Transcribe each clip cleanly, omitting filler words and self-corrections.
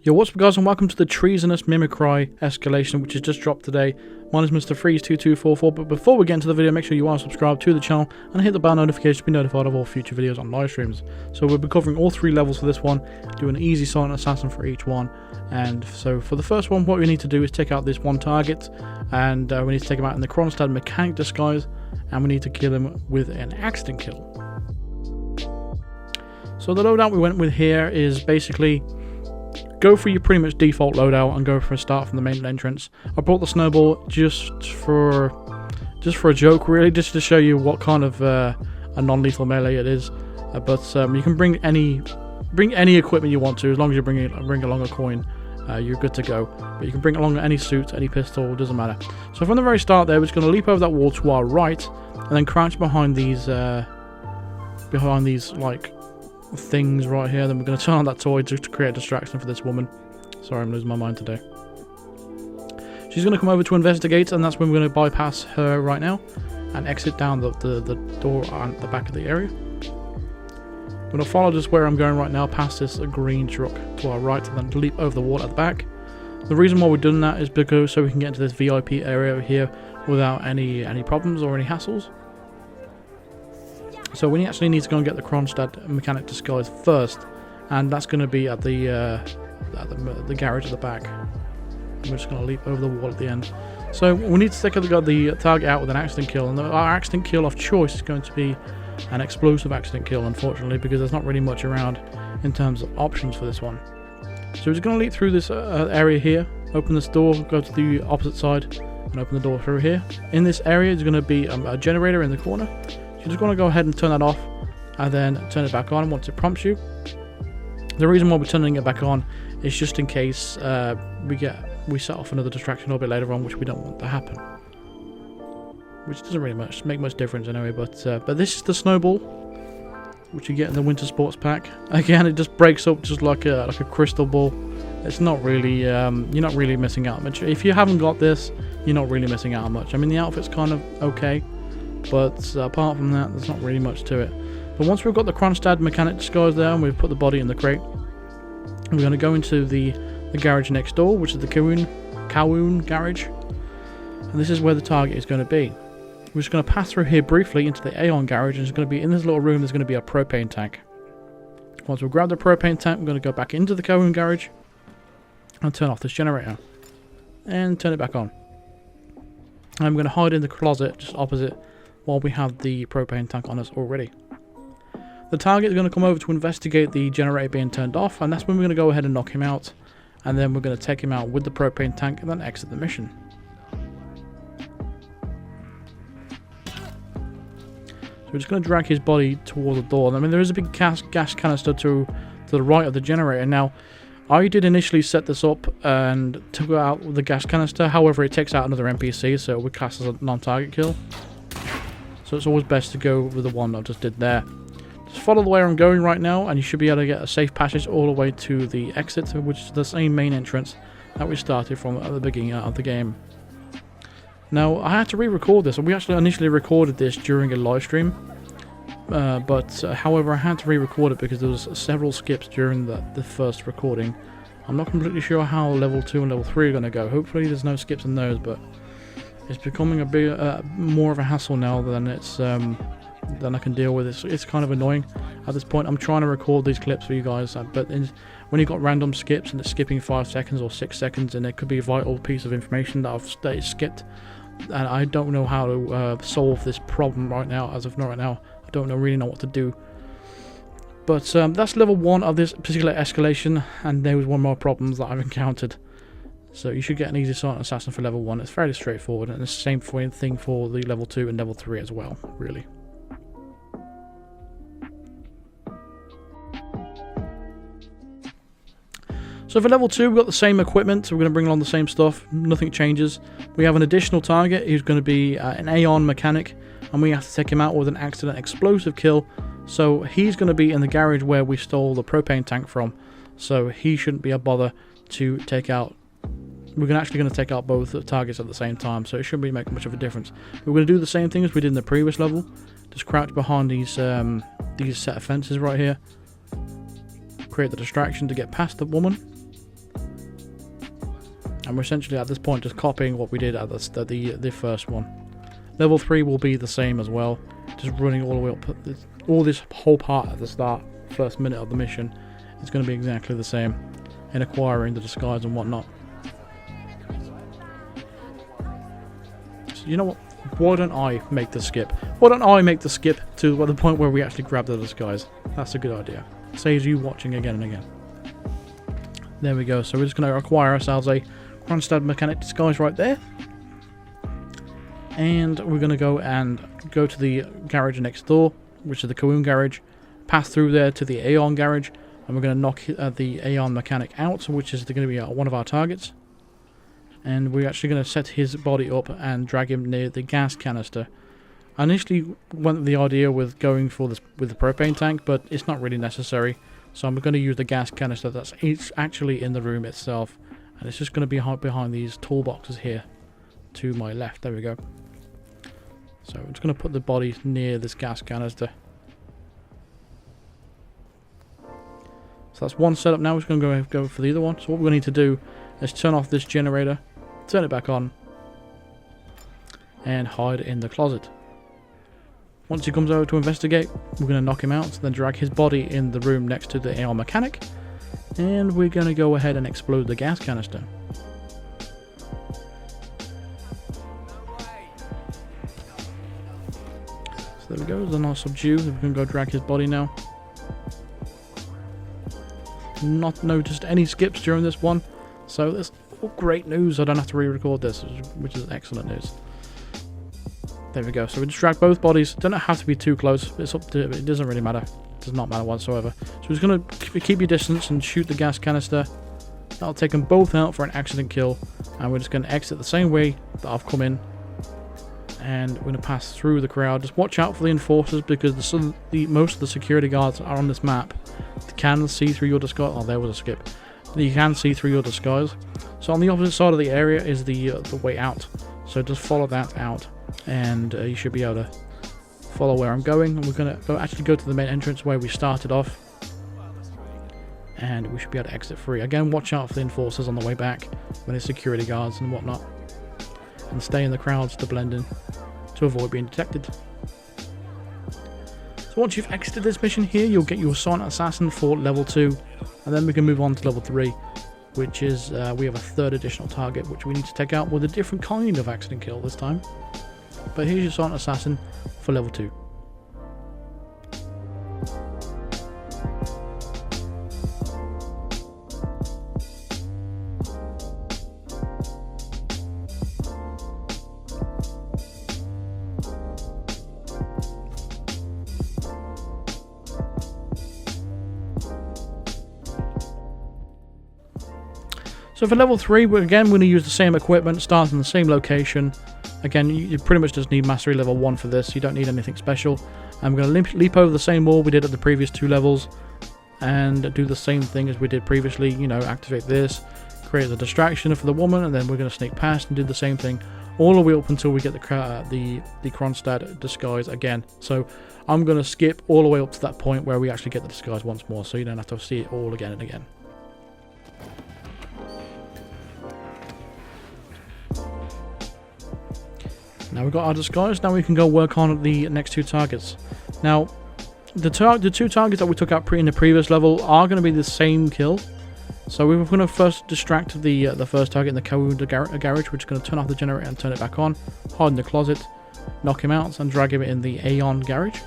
Yo, what's up guys, and welcome to the Treasonous Mimicry Escalation, which has just dropped today. My name is Mr. Freeze2244, but before we get into the video, make sure you are subscribed to the channel and hit the bell notification to be notified of all future videos on live streams. So we'll be covering all three levels for this one, do an easy silent assassin for each one. And so for the first one, what we need to do is take out this one target, and we need to take him out in the Kronstadt mechanic disguise, and we need to kill him with an accident kill. So the loadout we went with here is basically go for your pretty much default loadout and go for a start from the main entrance. I brought the snowball just for a joke, really, just to show you what kind of a non-lethal melee it is. But you can bring any equipment you want to, as long as you bring along a coin. You're good to go. But you can bring along any suit, any pistol, doesn't matter. So from the very start there, we're just going to leap over that wall to our right, and then crouch behind these like things right here. Then we're going to turn on that toy to create a distraction for this woman. Sorry, I'm losing my mind today. She's going to come over to investigate, and that's when we're going to bypass her right now and exit down the door at the back of the area. I'm going to follow just where I'm going right now, past this green truck to our right, and then leap over the wall at the back. The reason why we're doing that is because so we can get into this VIP area over here without any problems or any hassles. So we actually need to go and get the Kronstadt mechanic disguise first, and that's going to be at the garage at the back. We're just going to leap over the wall at the end. So we need to take the target out with an accident kill, and our accident kill of choice is going to be an explosive accident kill, unfortunately, because there's not really much around in terms of options for this one. So we're just going to leap through this area here, open this door, go to the opposite side, and open the door through here. In this area is going to be a generator in the corner. You're just going to go ahead and turn that off, and then turn it back on once it prompts you. The reason why we're turning it back on is just in case we set off another distraction a little bit later on, which we don't want to happen. Which doesn't really make much difference anyway. But this is the snowball, which you get in the winter sports pack. Again, it just breaks up just like a crystal ball. It's not really you're not really missing out much. If you haven't got this, you're not really missing out much. I mean, the outfit's kind of okay, but apart from that, there's not really much to it. But once we've got the Kronstadt mechanic disguise there, and we've put the body in the crate, we're going to go into the garage next door, which is the Kowloon garage, and this is where the target is going to be. We're just going to pass through here briefly into the Aeon garage, and it's going to be in this little room. There's going to be a propane tank. Once we've grabbed the propane tank, we're going to go back into the Kowloon garage and turn off this generator and turn it back on. And I'm going to hide in the closet just opposite while we have the propane tank on us already. The target is going to come over to investigate the generator being turned off, and that's when we're going to go ahead and knock him out, and then we're going to take him out with the propane tank and then exit the mission. So we're just going to drag his body toward the door. I mean, there is a big gas canister to the right of the generator. Now, I did initially set this up and took out the gas canister. However, it takes out another NPC, so it would class as a non-target kill. So it's always best to go with the one I just did there. Just follow the way I'm going right now, and you should be able to get a safe passage all the way to the exit, which is the same main entrance that we started from at the beginning of the game. Now, I had to re-record this, and we actually initially recorded this during a live stream. However, I had to re-record it because there was several skips during the first recording. I'm not completely sure how level 2 and level 3 are going to go. Hopefully there's no skips in those, but it's becoming a bit more of a hassle now than than I can deal with. It's kind of annoying at this point. I'm trying to record these clips for you guys, but when you've got random skips and it's skipping 5 seconds or 6 seconds, and it could be a vital piece of information that is skipped, and I don't know how to solve this problem right now. As of right now, I don't really know what to do. But that's level 1 of this particular escalation, and there was one more problems that I've encountered. So you should get an easy silent assassin for level 1. It's fairly straightforward, and it's the same thing for the level 2 and level 3 as well, really. So for level 2, we've got the same equipment, so we're going to bring along the same stuff, nothing changes. We have an additional target who's going to be an Aeon mechanic, and we have to take him out with an accident explosive kill. So he's going to be in the garage where we stole the propane tank from, so he shouldn't be a bother to take out. We're actually going to take out both targets at the same time, so it shouldn't really make much of a difference. We're going to do the same thing as we did in the previous level, just crouch behind these set of fences right here, create the distraction to get past the woman, And we're essentially at this point just copying what we did at the first one. Level 3 will be the same as well, just running all the way up. All this whole part at the start, first minute of the mission, is going to be exactly the same in acquiring the disguise and whatnot. So you know what? Why don't I make the skip? Why don't I make the skip to the point where we actually grab the disguise? That's a good idea. Saves you watching again and again. There we go. So we're just going to acquire ourselves a Kronstadt mechanic disguise right there. And we're going to go to the garage next door, which is the Kawoon garage. Pass through there to the Aeon garage. And we're going to knock the Aeon mechanic out, which is going to be one of our targets. And we're actually going to set his body up and drag him near the gas canister. I initially went with the idea with going for this with the propane tank, but it's not really necessary. So I'm going to use the gas canister that's actually in the room itself. And it's just going to be behind these toolboxes here to my left. There we go. So I'm just going to put the body near this gas canister. So that's one setup. Now we're just going to go for the other one. So what we're going to need to do is turn off this generator, turn it back on, and hide in the closet. Once he comes over to investigate, we're going to knock him out, then drag his body in the room next to the AR mechanic, and we're going to go ahead and explode the gas canister. So there we go, there's a nice subdue. We can go drag his body now. Not noticed any skips during this one, so that's great news. I don't have to re-record this, which is excellent news. There we go. So we just drag both bodies. Don't have to be too close. It's up to it. Doesn't really matter. It does not matter whatsoever. So we're just going to keep your distance and shoot the gas canister. That'll take them both out for an accident kill. And we're just going to exit the same way that I've come in. And we're going to pass through the crowd. Just watch out for the enforcers, because most of the security guards are on this map. They can see through your disguise. Oh, there was a skip. You can see through your disguise. So on the opposite side of the area is the way out. So just follow that out, and you should be able to follow where I'm going. And we're going to actually go to the main entrance where we started off, and we should be able to exit free. Again, watch out for the enforcers on the way back when there's security guards and whatnot, and stay in the crowds to blend in to avoid being detected. So once you've exited this mission here, you'll get your Silent Assassin for level 2, and then we can move on to level 3, which is we have a third additional target which we need to take out with a different kind of accident kill this time. But here's your Silent Assassin for level 2. So for level 3, we're going to use the same equipment, start in the same location. Again, you pretty much just need mastery level 1 for this. You don't need anything special. I'm going to leap over the same wall we did at the previous 2 levels, and do the same thing as we did previously. You know, activate this, create the distraction for the woman, and then we're going to sneak past and do the same thing all the way up until we get the Kronstadt disguise again. So I'm going to skip all the way up to that point where we actually get the disguise once more, so you don't have to see it all again and again. Now we've got our disguise. Now we can go work on the next 2 targets. Now, the 2 targets that we took out in the previous level are going to be the same kill. So we're going to first distract the first target in the Kawoon garage. We're just going to turn off the generator and turn it back on. Hide in the closet, knock him out, and drag him in the Aeon garage.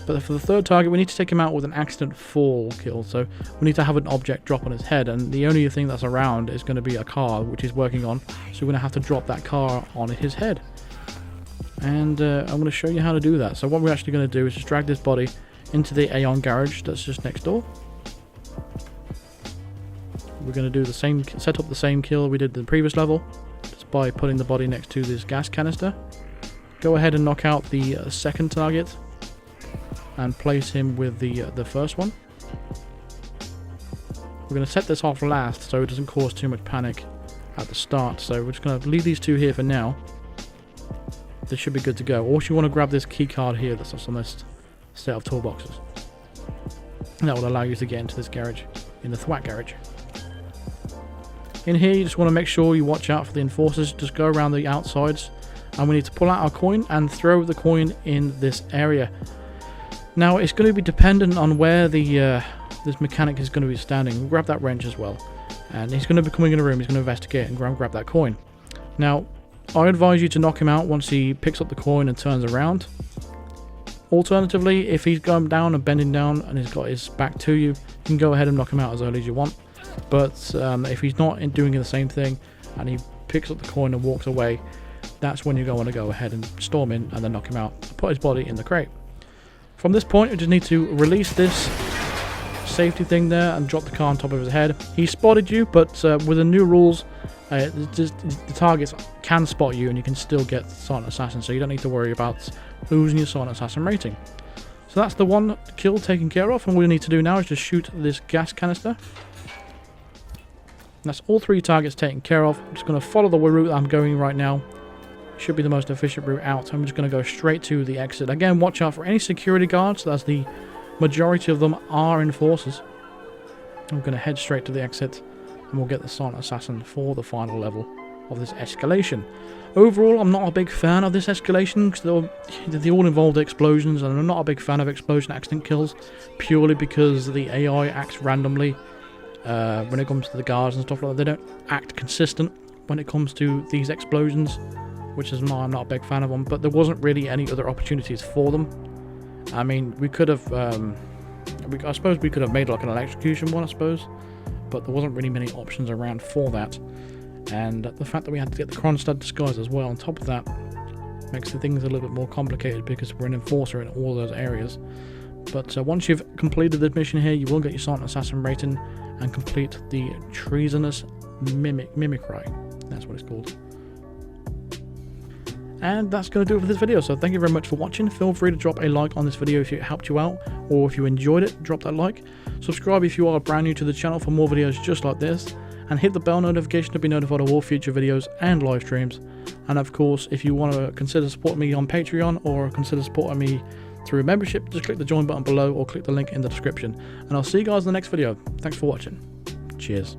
But for the third target, we need to take him out with an accident fall kill. So we need to have an object drop on his head, and the only thing that's around is going to be a car, which he's working on. So we're going to have to drop that car on his head. And I'm going to show you how to do that. So what we're actually going to do is just drag this body into the Aeon garage that's just next door. We're going to do the same, set up the same kill we did in the previous level, just by putting the body next to this gas canister. Go ahead and knock out the second target, and place him with the first one. We're going to set this off last so it doesn't cause too much panic at the start. So we're just going to leave these 2 here for now. This should be good to go. Or if you want to grab this key card here that's on this set of toolboxes, and that will allow you to get into this garage, in the Thwack garage. In here, you just want to make sure you watch out for the enforcers. Just go around the outsides, and we need to pull out our coin and throw the coin in this area. Now, it's going to be dependent on where the this mechanic is going to be standing. Grab that wrench as well, and he's going to be coming in a room. He's going to investigate and grab that coin. Now, I advise you to knock him out once he picks up the coin and turns around. Alternatively, if he's going down and bending down and he's got his back to you, you can go ahead and knock him out as early as you want. But if he's not doing the same thing and he picks up the coin and walks away, that's when you're going to go ahead and storm in and then knock him out, put his body in the crate. From this point, you just need to release this safety thing there and drop the car on top of his head. He spotted you, but with the new rules, the targets can spot you and you can still get Silent Assassin, so you don't need to worry about losing your Silent Assassin rating. So that's the one kill taken care of, and all we need to do now is just shoot this gas canister. And that's all 3 targets taken care of. I'm just going to follow the route I'm going right now. Should be the most efficient route out. I'm just going to go straight to the exit. Again, watch out for any security guards, as the majority of them are enforcers. I'm going to head straight to the exit, and we'll get the Silent Assassin for the final level of this escalation. Overall, I'm not a big fan of this escalation because they all involved explosions, and I'm not a big fan of explosion accident kills purely because the AI acts randomly when it comes to the guards and stuff like that. They don't act consistent when it comes to these explosions, which is why I'm not a big fan of them. But there wasn't really any other opportunities for them. I mean, we could have, I suppose we could have made like an electrocution one, I suppose, but there wasn't really many options around for that. And the fact that we had to get the Kronstadt disguise as well on top of that makes the things a little bit more complicated because we're an enforcer in all those areas. But once you've completed the mission here, you will get your Silent Assassin rating and complete the Treasonous Mimicry. That's what it's called. And that's going to do it for this video, so thank you very much for watching. Feel free to drop a like on this video if it helped you out, or if you enjoyed it, drop that like. Subscribe if you are brand new to the channel for more videos just like this, and hit the bell notification to be notified of all future videos and live streams. And of course, if you want to consider supporting me on Patreon or consider supporting me through a membership, just click the join button below or click the link in the description. And I'll see you guys in the next video. Thanks for watching. Cheers.